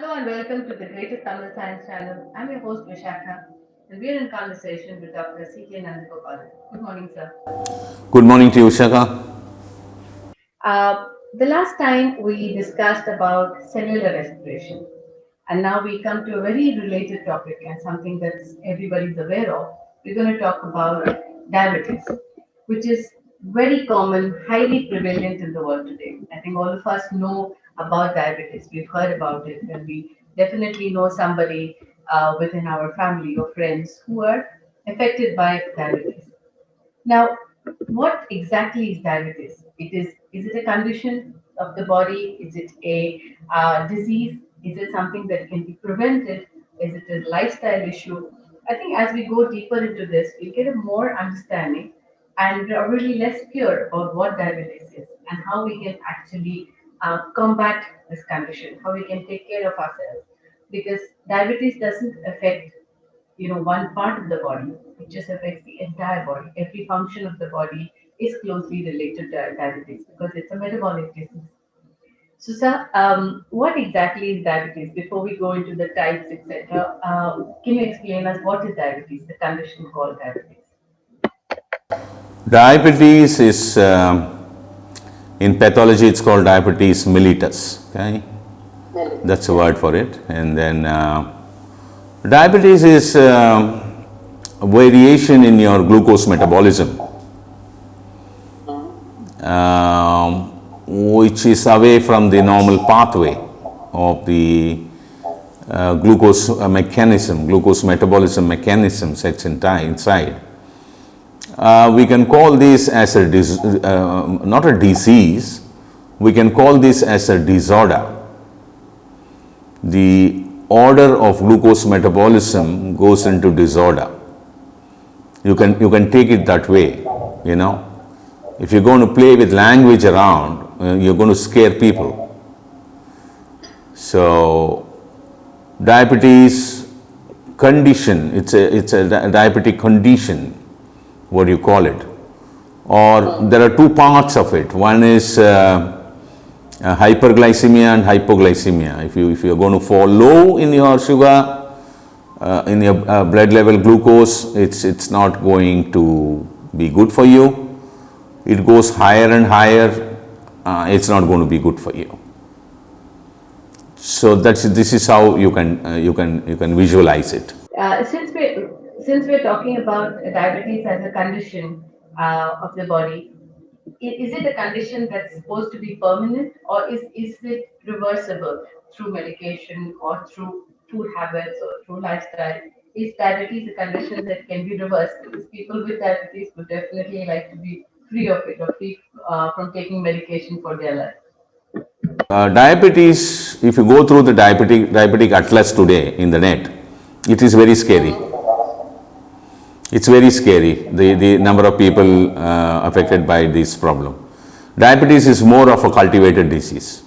Hello and welcome to the Greater Tamil Science Channel. I'm your host Vishakha and we're in conversation with Dr. C.K. Nandagopalan. Good morning, sir. Good morning to you, Shaka. The last time we discussed about cellular respiration, and now we come to a very related topic and something that everybody's aware of. We're going to talk about diabetes, which is very common, highly prevalent in the world today. I think all of us know about diabetes. We've heard about it, and we definitely know somebody within our family or friends who are affected by diabetes. Now, what exactly is diabetes? Is it a condition of the body? Is it a disease? Is it something that can be prevented? Is it a lifestyle issue? I think as we go deeper into this, we'll get a more understanding and are really less clear about what diabetes is and how we can actually combat this condition, how we can take care of ourselves. Because diabetes doesn't affect one part of the body. It just affects the entire body. Every function of the body is closely related to diabetes because it's a metabolic disease. So, sir, what exactly is diabetes? Before we go into the types, etc., can you explain us what is diabetes, the condition called diabetes? Diabetes is, in pathology, it's called diabetes mellitus. Okay? That's a word for it. And then diabetes is a variation in your glucose metabolism, which is away from the normal pathway of the glucose mechanism, glucose metabolism mechanism sets inside. We can call this as a not a disease, we can call this as a disorder. The order of glucose metabolism goes into disorder. You can take it that way, you know. If you're going to play with language around, you're going to scare people. So, diabetes condition, it's a diabetic condition, what do you call it? Or there are two parts of it. One is hyperglycemia and hypoglycemia. If you are going to fall low in your sugar, in your blood level glucose, it's not going to be good for you. It goes higher and higher, it's not going to be good for you. So this is how you can visualize it. Since we're talking about diabetes as a condition of the body, is it a condition that's supposed to be permanent, or is it reversible through medication or through food habits or through lifestyle? Is diabetes a condition that can be reversed? Because people with diabetes would definitely like to be free of it or free from taking medication for their life. Diabetes, if you go through the diabetic atlas today in the net, it is very scary. It's very scary, the number of people affected by this problem. Diabetes is more of a cultivated disease.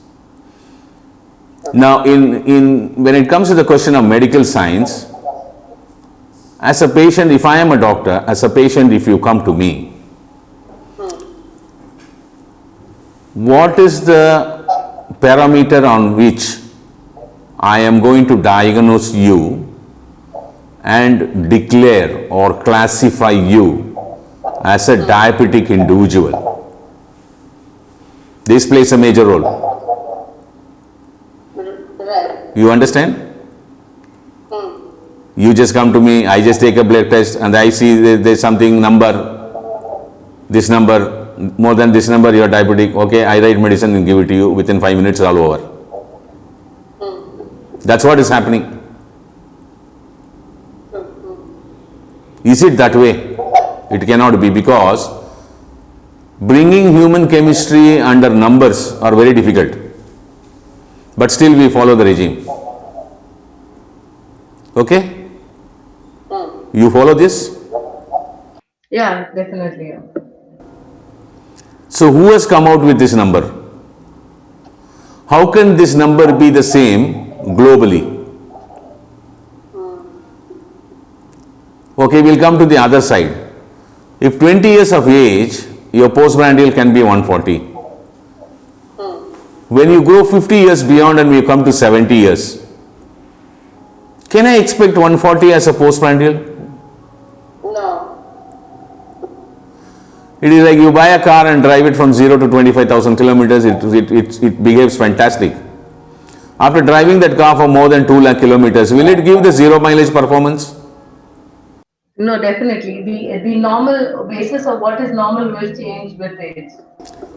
Now, when it comes to the question of medical science, as a patient, if I am a doctor, as a patient, if you come to me, what is the parameter on which I am going to diagnose you and declare or classify you as a diabetic individual? This plays a major role. You understand? You just come to me, I just take a blood test and I see there's something this number, more than this number, you are diabetic. Okay, I write medicine and give it to you. Within 5 minutes, all over. That's what is happening. Is it that way? It cannot be, because bringing human chemistry under numbers are very difficult. But still we follow the regime. Okay? You follow this? Yeah, definitely. Yeah. So who has come out with this number? How can this number be the same globally? Okay, we'll come to the other side. If 20 years of age, your postprandial can be 140. When you grow 50 years beyond and you come to 70 years, Can I expect 140 as a postprandial? No. It is like you buy a car and drive it from 0 to 25,000 kilometers, it behaves fantastic. After driving that car for more than 2 lakh kilometers, will it give the zero mileage performance? No, definitely. The normal basis of what is normal will change with age.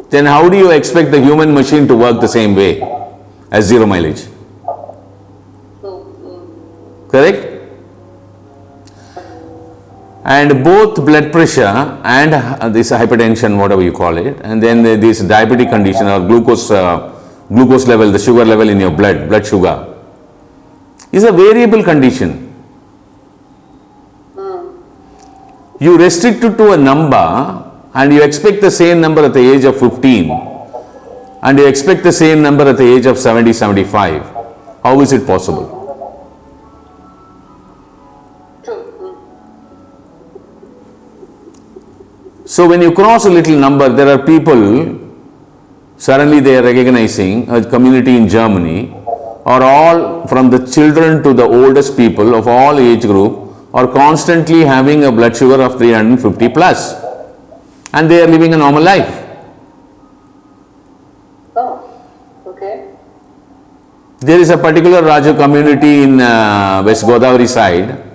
Then how do you expect the human machine to work the same way as zero mileage? Correct? And both blood pressure and this hypertension, whatever you call it, and then this diabetic condition or glucose level, the sugar level in your blood sugar, is a variable condition. You restrict it to a number and you expect the same number at the age of 15 and you expect the same number at the age of 70, 75. How is it possible? So when you cross a little number, there are people, suddenly they are recognizing a community in Germany, or all from the children to the oldest people of all age group are constantly having a blood sugar of 350 plus, and they are living a normal life. Oh, okay. There is a particular Raju community in West Godavari side,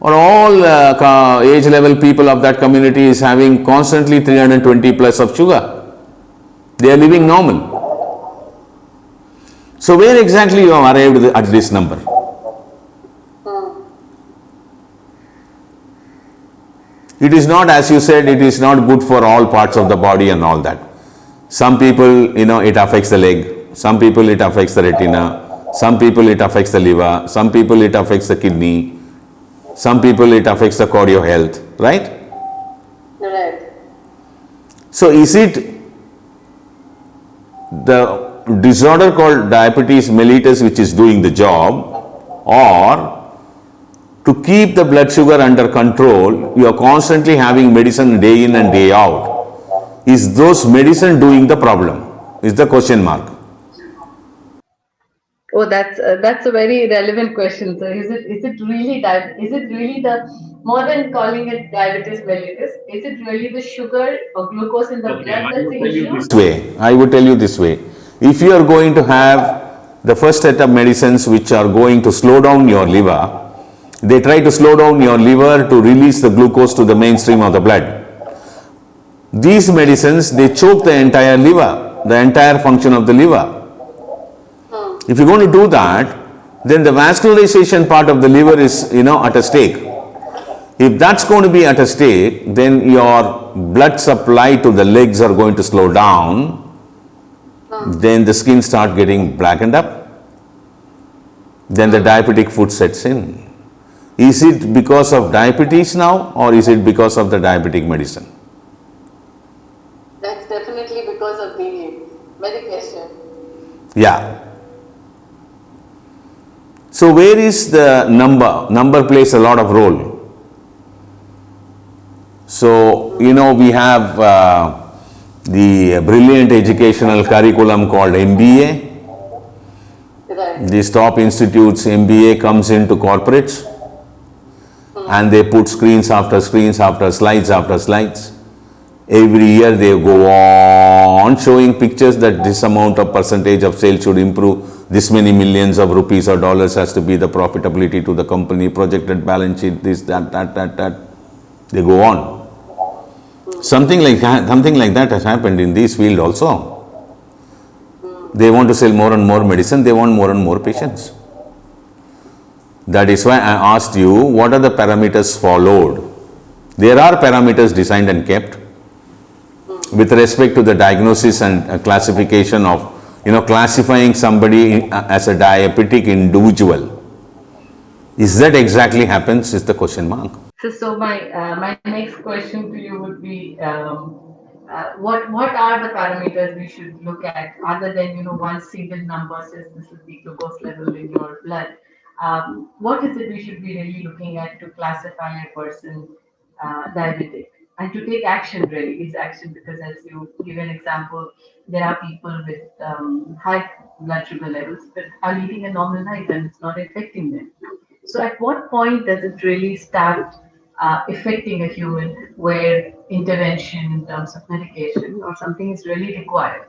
or all age level people of that community is having constantly 320 plus of sugar. They are living normal. So where exactly you have arrived at this number? It is not, as you said, it is not good for all parts of the body and all that. Some people, it affects the leg. Some people it affects the retina. Some people it affects the liver. Some people it affects the kidney. Some people it affects the cardio health, right? Right. So is it the disorder called diabetes mellitus which is doing the job, or to keep the blood sugar under control, you are constantly having medicine day in and day out? Is those medicine doing the problem? Is the question mark. Oh, that's a very relevant question. So is it really the, more than calling it diabetes mellitus, is it really the sugar or glucose in the blood that's the issue? I would tell you this way. If you are going to have the first set of medicines which are going to slow down your liver, they try to slow down your liver to release the glucose to the mainstream of the blood. These medicines, they choke the entire liver, the entire function of the liver. If you're going to do that, then the vascularization part of the liver is, at a stake. If that's going to be at a stake, then your blood supply to the legs are going to slow down. Then the skin start getting blackened up. Then the diabetic foot sets in. Is it because of diabetes now, or is it because of the diabetic medicine? That's definitely because of the medication. Yeah. So where is the number? Number plays a lot of role. So, we have the brilliant educational curriculum called MBA. Right. These top institutes, MBA comes into corporates and they put screens after screens after slides after slides. Every year they go on showing pictures that this amount of percentage of sales should improve, this many millions of rupees or dollars has to be the profitability to the company, projected balance sheet, this, that. They go on. Something like that has happened in this field also. They want to sell more and more medicine, they want more and more patients. That is why I asked you, what are the parameters followed? There are parameters designed and kept with respect to the diagnosis and classification of, classifying somebody as a diabetic individual. Is that exactly happens is the question mark. So my next question to you would be, what are the parameters we should look at other than one single number says this is the glucose level in your blood? What is it we should be really looking at to classify a person diabetic? and to take action really is action, because as you give an example, there are people with high blood sugar levels but are leading a normal life and it's not affecting them. So at what point does it really start affecting a human where intervention in terms of medication or something is really required?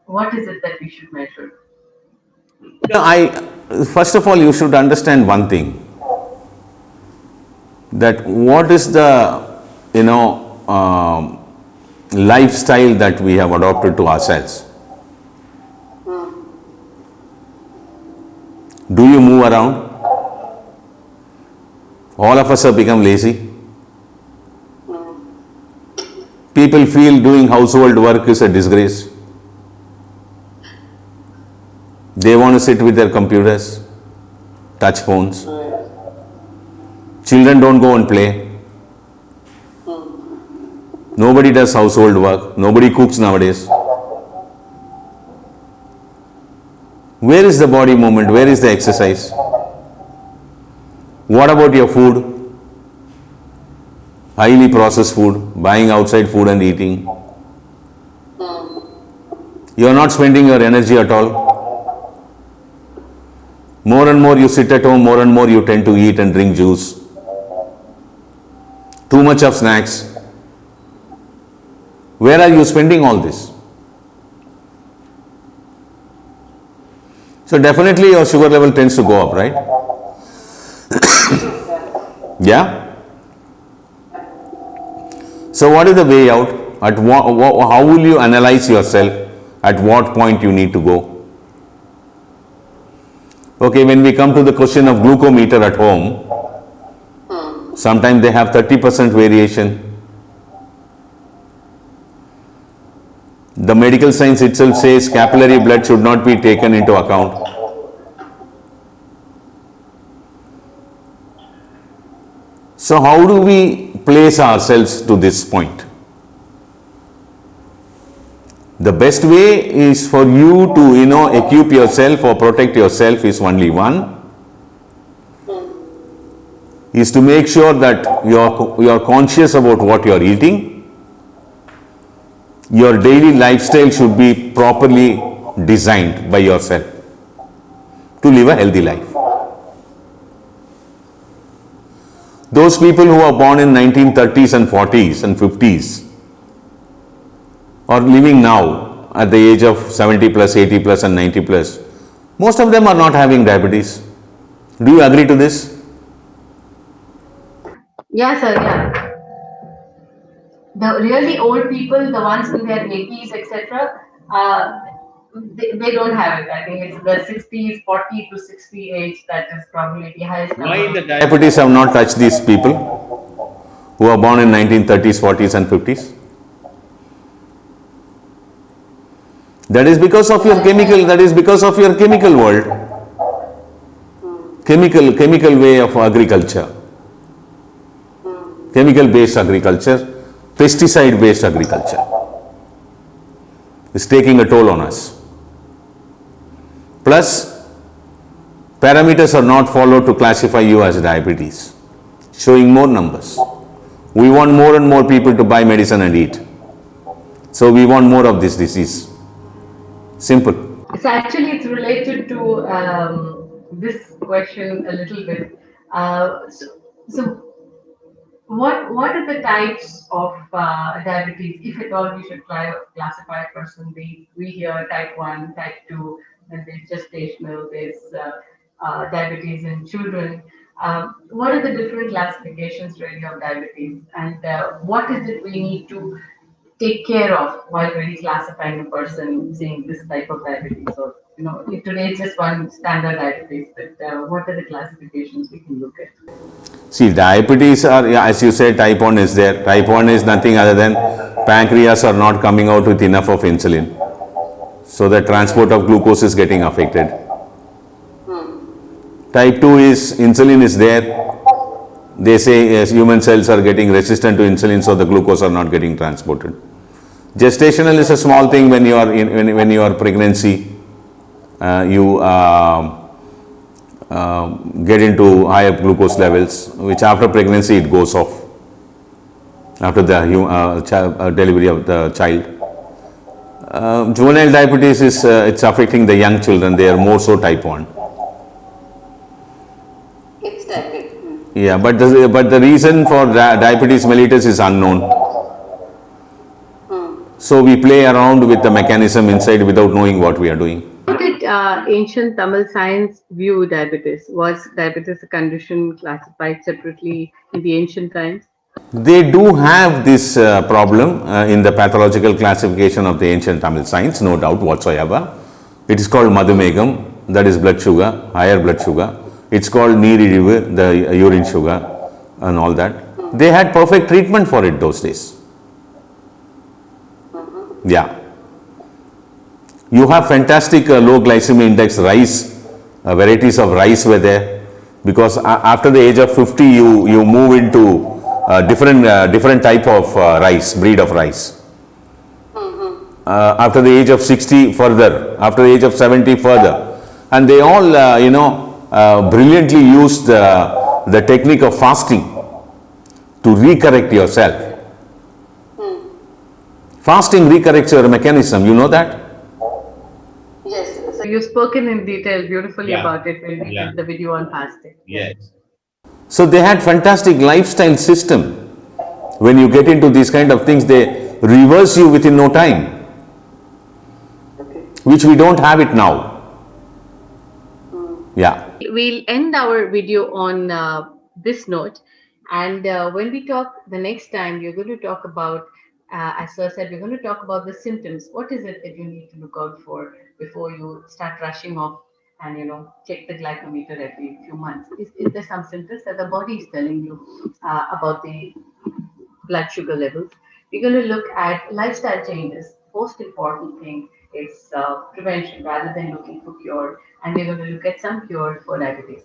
What is it that we should measure? First of all, you should understand one thing, that what is the, lifestyle that we have adopted to ourselves. Do you move around? All of us have become lazy. People feel doing household work is a disgrace. They want to sit with their computers, touch phones. Children don't go and play. Nobody does household work. Nobody cooks nowadays. Where is the body movement? Where is the exercise? What about your food? Highly processed food, buying outside food and eating. You are not spending your energy at all. More and more you sit at home, more and more you tend to eat and drink juice. Too much of snacks. Where are you spending all this? So definitely your sugar level tends to go up, right? Yeah? So what is the way out? How will you analyze yourself? At what point you need to go? Okay, when we come to the question of glucometer at home, sometimes they have 30% variation. The medical science itself says capillary blood should not be taken into account. So how do we place ourselves to this point? The best way is for you to, equip yourself or protect yourself is only one, is to make sure that you are conscious about what you are eating. Your daily lifestyle should be properly designed by yourself to live a healthy life. Those people who are born in 1930s and 40s and 50s or living now at the age of 70 plus, 80 plus and 90 plus, most of them are not having diabetes. Do you agree to this? Yeah, sir, yeah. The really old people, the ones in their 80s, etc., they don't have it. I think it's the 60s, 40 to 60 age that is probably the highest number. Why the diabetes have not touched these people who are born in 1930s, 40s and 50s? That is because of your chemical world. Chemical way of agriculture. Chemical based agriculture. Pesticide based agriculture is taking a toll on us. Plus, parameters are not followed to classify you as diabetes, showing more numbers. We want more and more people to buy medicine and eat. So we want more of this disease. Simple. So actually it's related to this question a little bit. So what are the types of diabetes, if at all we should classify a person? We hear type 1, type 2, and there's gestational, there's diabetes in children. What are the different classifications really of diabetes, and what is it we need to take care of while really classifying a person saying this type of diabetes? Or today it's just one standard diabetes, but what are the classifications we can look at? See, diabetes are, as you said, type 1 is there. Type 1 is nothing other than pancreas are not coming out with enough of insulin. So the transport of glucose is getting affected. Type 2 is insulin is there. They say yes, human cells are getting resistant to insulin, so the glucose are not getting transported. Gestational is a small thing. When you are when you are pregnancy, you get into higher glucose levels, which after pregnancy it goes off. after the delivery of the child. Juvenile diabetes is it's affecting the young children. They are more so type 1. It's diabetic. Yeah, but the reason for diabetes mellitus is unknown. So we play around with the mechanism inside without knowing what we are doing. How did ancient Tamil science view diabetes? Was diabetes a condition classified separately in the ancient times? They do have this problem in the pathological classification of the ancient Tamil science, no doubt whatsoever. It is called Madhumegam, that is blood sugar, higher blood sugar. It's called Neeridivu, the urine sugar, and all that. They had perfect treatment for it those days. Yeah. You have fantastic low glycemic index rice, varieties of rice were there, because after the age of 50 you move into different type of rice, breed of rice. After the age of 60 further, after the age of 70 further, and they all brilliantly used the technique of fasting to recorrect yourself. Fasting recorrects your mechanism, you know that? Yes. So you've spoken in detail beautifully Yeah. about it when we Yeah. did the video on fasting. Yes. So they had fantastic lifestyle system. When you get into these kind of things, they reverse you within no time, which we don't have it now. Yeah. We'll end our video on this note, and when we talk the next time, we're going to talk about, as Sir said, we're going to talk about the symptoms. What is it that you need to look out for before you start rushing off and check the glycometer every few months? Is there some symptoms that the body is telling you about the blood sugar levels? We're going to look at lifestyle changes. Most important thing is prevention rather than looking for cure. And we're going to look at some cure for diabetes.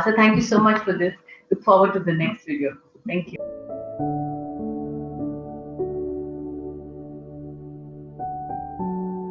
So thank you so much for this. Look forward to the next video. Thank you.